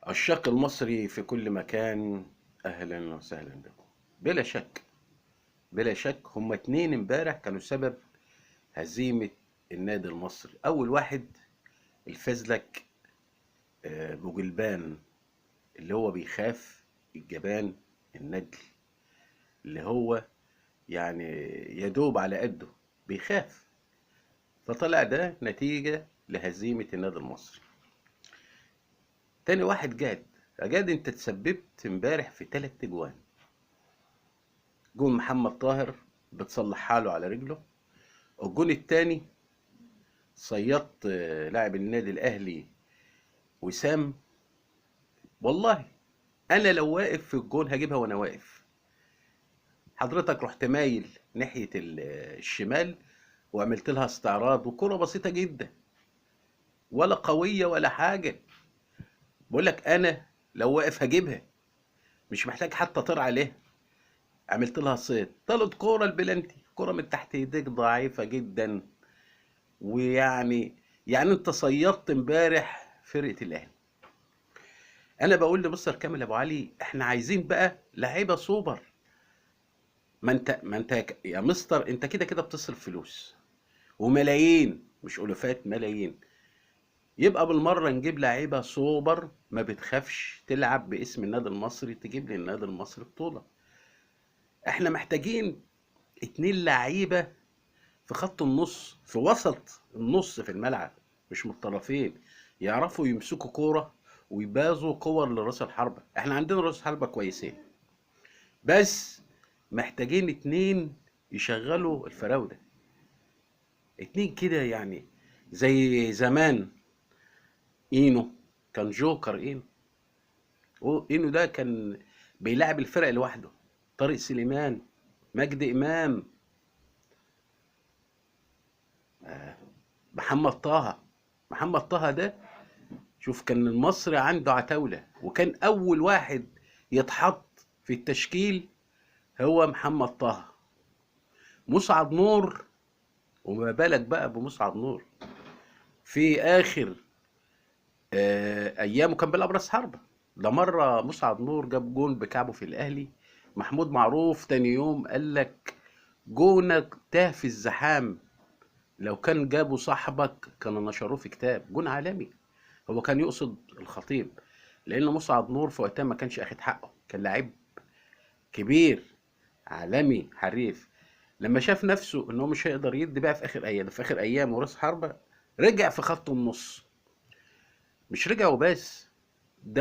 الشق المصري في كل مكان، أهلا وسهلا بكم. بلا شك بلا شك هما اتنين امبارح كانوا سبب هزيمة النادي المصري. أول واحد الفزلك، بوجلبان، اللي هو بيخاف، الجبان، النجل، اللي هو يعني يدوب على قده، بيخاف. فطلع ده نتيجة لهزيمة النادي المصري. تاني واحد جاد انت تسببت امبارح في 3 اجوان. جون محمد طاهر بتصلحها له على رجله. الجون التاني صيدت لاعب النادي الاهلي وسام. والله انا لو واقف في الجون هجيبها وانا واقف. حضرتك رحت مايل ناحية الشمال وعملت لها استعراض، وكرة بسيطة جدا ولا قوية ولا حاجة. بقول لك انا لو واقف هجيبها، مش محتاج حتى طير عليها. عملت لها صيد، طلعت كرة البلانتي، كرة من تحت ايديك ضعيفة جدا. ويعني انت صيدت امبارح فرقة الاهلي. انا بقول لمستر كامل ابو علي احنا عايزين بقى لعيبه سوبر. ما انت يا مستر، انت كده كده بتصرف فلوس وملايين، مش الوفات، ملايين. يبقى بالمره نجيب لعيبه سوبر ما بتخافش تلعب باسم النادي المصري، تجيب لي النادي المصري بطوله. احنا محتاجين 2 لعيبه في خط النص، في وسط النص في الملعب، مش من الطرفين، يعرفوا يمسكوا كوره ويبازوا كور لراس الحربة. احنا عندنا راس حربة كويسين، بس محتاجين 2 يشغلوا الفراودة. 2 كده يعني، زي زمان. اينو كان جوكر. اينو ده كان بيلعب الفرق لوحده. طارق سليمان، مجدي امام، محمد طه ده، شوف كان المصري عنده عتاولة، وكان أول واحد يتحط في التشكيل هو محمد طه. مسعد نور، وما بالك بقى بمسعد نور في آخر أيامه كان بيلعب راس حربة. ده مرة مسعد نور جاب جون بكعبه في الأهلي. محمود معروف تاني يوم قال لك جونك تاه في الزحام، لو كان جابه صاحبك كانوا نشروه في كتاب. جون عالمي. هو كان يقصد الخطيب، لان مسعد نور في وقتها ما كانش اخد حقه، كان لعيب كبير عالمي حريف. لما شاف نفسه ان هو مش هيقدر يدي بقى في اخر ايام وراس حربة، رجع في خط النص. مش رجع وبس،